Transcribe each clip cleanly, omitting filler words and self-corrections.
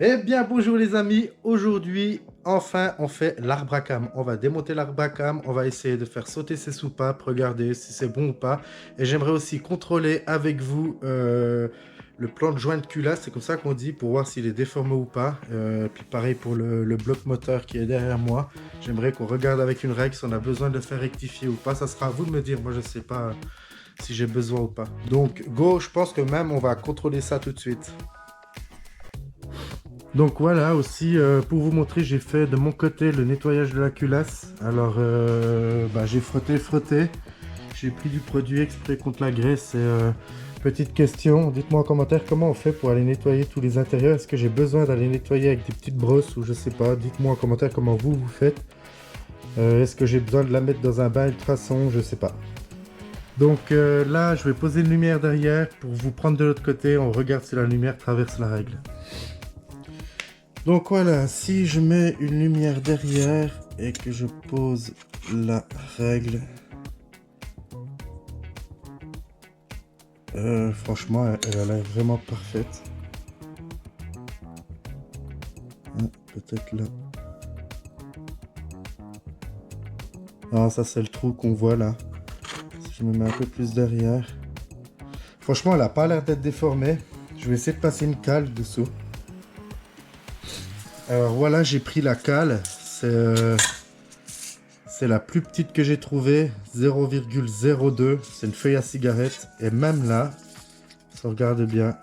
Eh bien, bonjour les amis. Aujourd'hui, enfin, on fait l'arbre à cam. On va démonter l'arbre à cam. On va essayer de faire sauter ses soupapes, regarder si c'est bon ou pas. Et j'aimerais aussi contrôler avec vous le plan de joint de culasse. C'est comme ça qu'on dit pour voir s'il est déformé ou pas. Puis pareil pour le bloc moteur qui est derrière moi. J'aimerais qu'on regarde avec une règle si on a besoin de le faire rectifier ou pas. Ça sera à vous de me dire. Moi, je ne sais pas si j'ai besoin ou pas. Donc, go, je pense que même on va contrôler ça tout de suite. Donc voilà aussi pour vous montrer, j'ai fait de mon côté le nettoyage de la culasse. Alors j'ai frotté, j'ai pris du produit exprès contre la graisse. Et, petite question, dites-moi en commentaire comment on fait pour aller nettoyer tous les intérieurs. Est-ce que j'ai besoin d'aller nettoyer avec des petites brosses ou je sais pas. Dites-moi en commentaire comment vous faites. Est-ce que j'ai besoin de la mettre dans un bain ultrason, je sais pas. Donc là je vais poser une lumière derrière pour vous prendre de l'autre côté. On regarde si la lumière traverse la règle. Donc voilà, si je mets une lumière derrière et que je pose la règle, franchement, elle a l'air vraiment parfaite. Peut-être là. Ah, ça c'est le trou qu'on voit là. Si je me mets un peu plus derrière. Franchement, elle a pas l'air d'être déformée. Je vais essayer de passer une cale dessous. Alors voilà, j'ai pris la cale. C'est la plus petite que j'ai trouvée, 0,02. C'est une feuille à cigarette. Et même là, si on regarde bien,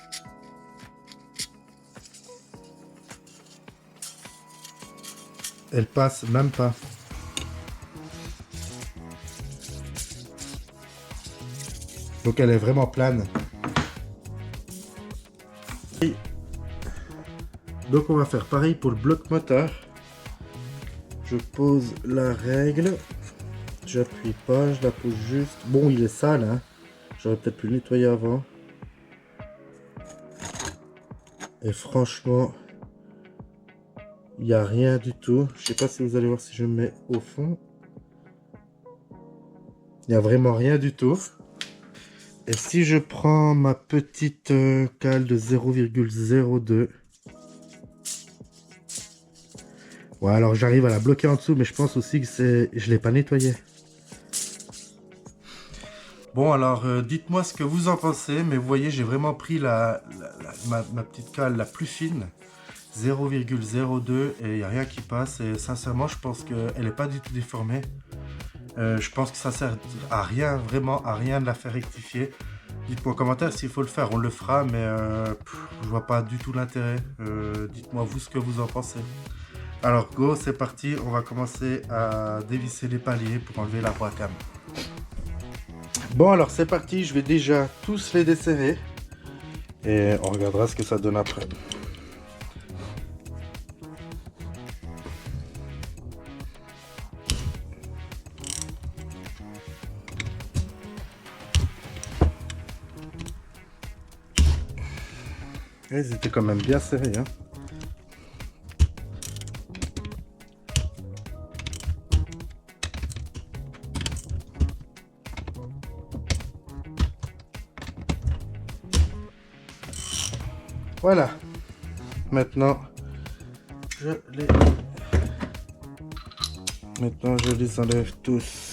elle passe même pas. Donc elle est vraiment plane. Donc on va faire pareil pour le bloc moteur. Je pose la règle. J'appuie pas, je la pose juste. Bon, il est sale, hein. J'aurais peut-être pu le nettoyer avant. Et franchement, il n'y a rien du tout. Je sais pas si vous allez voir si je me mets au fond. Il n'y a vraiment rien du tout. Et si je prends ma petite cale de 0,02. Ouais, alors j'arrive à la bloquer en dessous, mais je pense aussi que je l'ai pas nettoyé. Bon, alors dites-moi ce que vous en pensez, mais vous voyez, j'ai vraiment pris ma petite cale la plus fine, 0,02, et il n'y a rien qui passe. Et sincèrement, je pense qu'elle n'est pas du tout déformée. Je pense que ça sert à rien, vraiment à rien de la faire rectifier. Dites-moi en commentaire s'il faut le faire, on le fera, mais je vois pas du tout l'intérêt. Dites-moi vous ce que vous en pensez. Alors go, c'est parti, on va commencer à dévisser les paliers pour enlever l'arbre à cam. Bon alors c'est parti, je vais déjà tous les desserrer et on regardera ce que ça donne après. Ils étaient quand même bien serrés, hein. Voilà. Maintenant, je les enlève tous.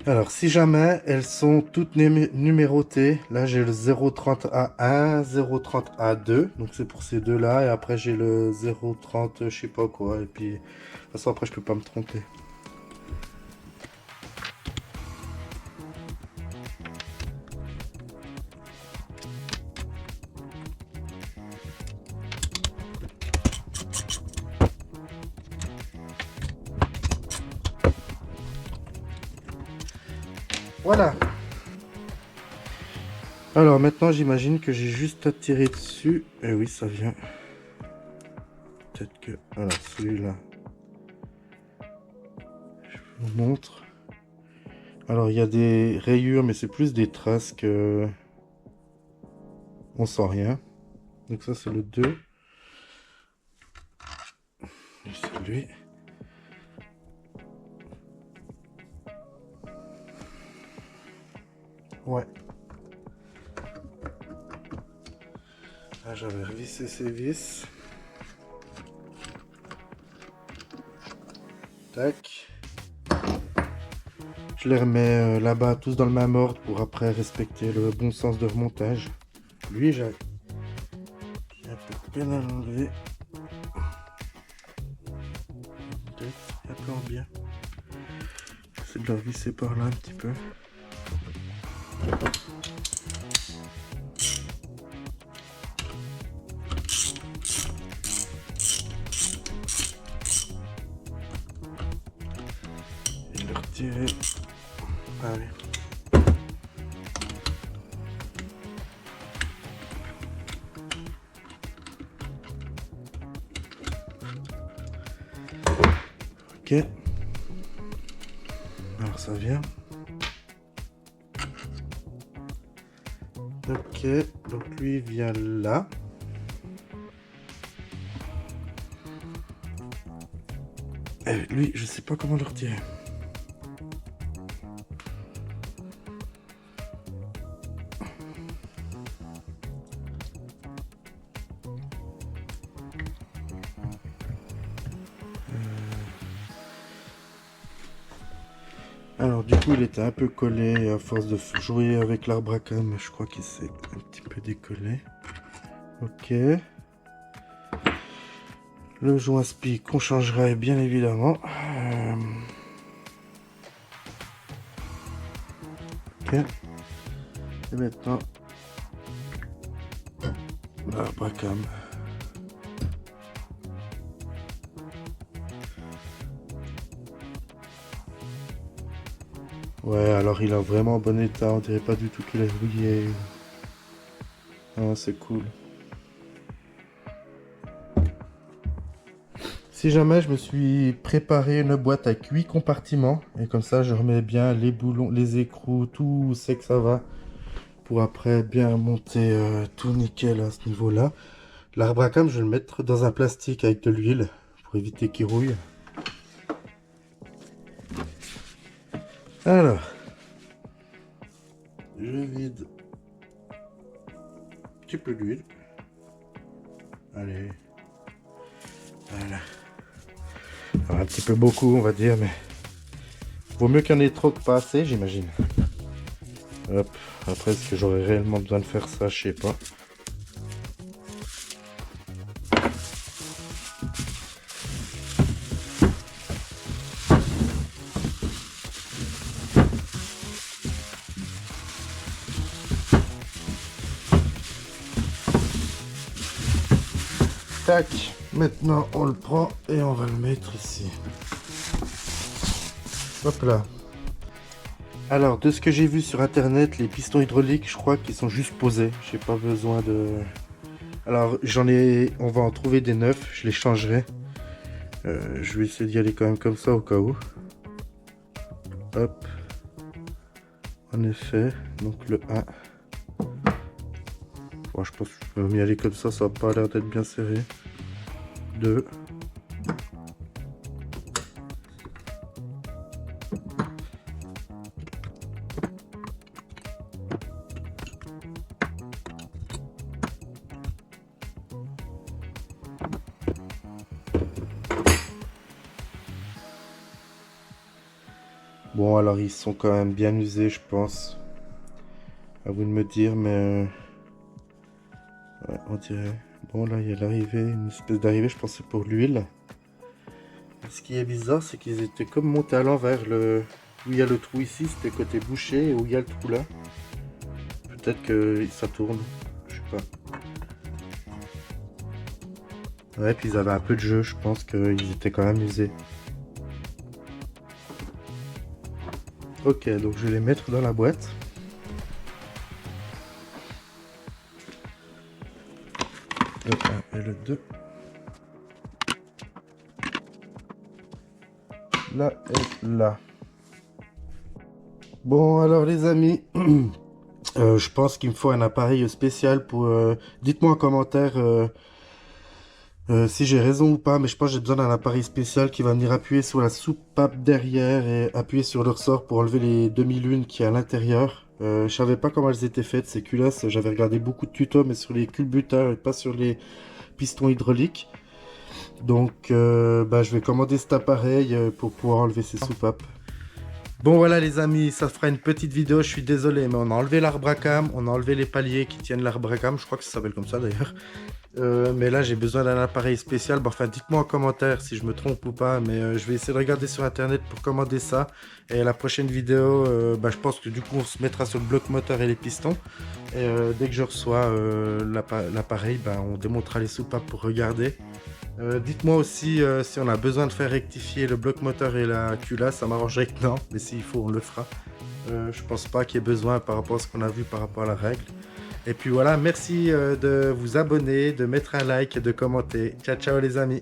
Alors, si jamais elles sont toutes numérotées, là j'ai le 030A1, 030A2, donc c'est pour ces deux-là, et après j'ai le 030 je sais pas quoi, et puis de toute façon après je peux pas me tromper. Voilà. Alors maintenant j'imagine que j'ai juste à tirer dessus. Et oui ça vient. Peut-être que... Alors celui-là. Je vous montre. Alors il y a des rayures mais c'est plus des traces que... On sent rien. Donc ça c'est le 2. Et celui. Ouais. Ah, j'avais revissé ces vis. Tac. Je les remets là-bas tous dans le même ordre pour après respecter le bon sens de remontage. Lui, j'ai un peu de peine à l'enlever. Un peu en bien. J'essaie de le revisser par là un petit peu. Et le retirer. Allez. Ok. Alors ça vient. Ok, donc lui vient là. Et lui, je sais pas comment le retirer. Alors du coup il était un peu collé à force de jouer avec l'arbre à cam, je crois qu'il s'est un petit peu décollé. Ok. Le joint spi qu'on changerait bien évidemment. Ok. Et maintenant l'arbre à cam. Ouais, alors il est vraiment en bon état, on dirait pas du tout qu'il est rouillé. Ah, c'est cool. Si jamais je me suis préparé une boîte avec 8 compartiments, et comme ça je remets bien les boulons, les écrous, tout où c'est que ça va, pour après bien monter tout nickel à ce niveau-là. L'arbre à cam, je vais le mettre dans un plastique avec de l'huile, pour éviter qu'il rouille. Alors, je vide un petit peu d'huile. Allez, voilà. Alors, un petit peu beaucoup, on va dire, mais vaut mieux qu'il y en ait trop que pas assez, j'imagine. Hop, après, est-ce que j'aurais réellement besoin de faire ça? Je sais pas. Tac, maintenant on le prend et on va le mettre ici. Hop là. Alors, de ce que j'ai vu sur internet, les pistons hydrauliques, je crois qu'ils sont juste posés. J'ai pas besoin de... Alors, on va en trouver des neufs, je les changerai. Je vais essayer d'y aller quand même comme ça au cas où. Hop. En effet, donc le 1. Bon, je pense que je peux m'y aller comme ça n'a pas l'air d'être bien serré. 2. Bon, alors ils sont quand même bien usés, je pense. À vous de me dire, mais... ouais, on dirait... Bon, là, il y a l'arrivée, une espèce d'arrivée, je pense que c'est pour l'huile. Ce qui est bizarre, c'est qu'ils étaient comme montés à l'envers. Où il y a le trou ici, c'était côté bouché, et où il y a le trou là. Peut-être que ça tourne, je sais pas. Ouais, puis ils avaient un peu de jeu, je pense qu'ils étaient quand même usés. Ok, donc je vais les mettre dans la boîte. Le 1 et le 2. Là et là. Bon, alors les amis, je pense qu'il me faut un appareil spécial pour... dites-moi en commentaire si j'ai raison ou pas, mais je pense que j'ai besoin d'un appareil spécial qui va venir appuyer sur la soupape derrière et appuyer sur le ressort pour enlever les demi-lunes qui est à l'intérieur. Je savais pas comment elles étaient faites, ces culasses. J'avais regardé beaucoup de tutos, mais sur les culbuteurs et pas sur les pistons hydrauliques. Donc, je vais commander cet appareil pour pouvoir enlever ces soupapes. Bon voilà les amis, ça fera une petite vidéo, je suis désolé, mais on a enlevé l'arbre à cam, on a enlevé les paliers qui tiennent l'arbre à cam, je crois que ça s'appelle comme ça d'ailleurs. Mais là j'ai besoin d'un appareil spécial, bon, enfin dites-moi en commentaire si je me trompe ou pas, mais je vais essayer de regarder sur internet pour commander ça. Et la prochaine vidéo, je pense que du coup on se mettra sur le bloc moteur et les pistons. Et dès que je reçois l'appareil, on démontera les soupapes pour regarder. Dites-moi aussi si on a besoin de faire rectifier le bloc moteur et la culasse, ça m'arrangerait que non, mais s'il faut on le fera. Je pense pas qu'il y ait besoin par rapport à ce qu'on a vu par rapport à la règle. Et puis voilà, merci de vous abonner, de mettre un like et de commenter. Ciao ciao les amis.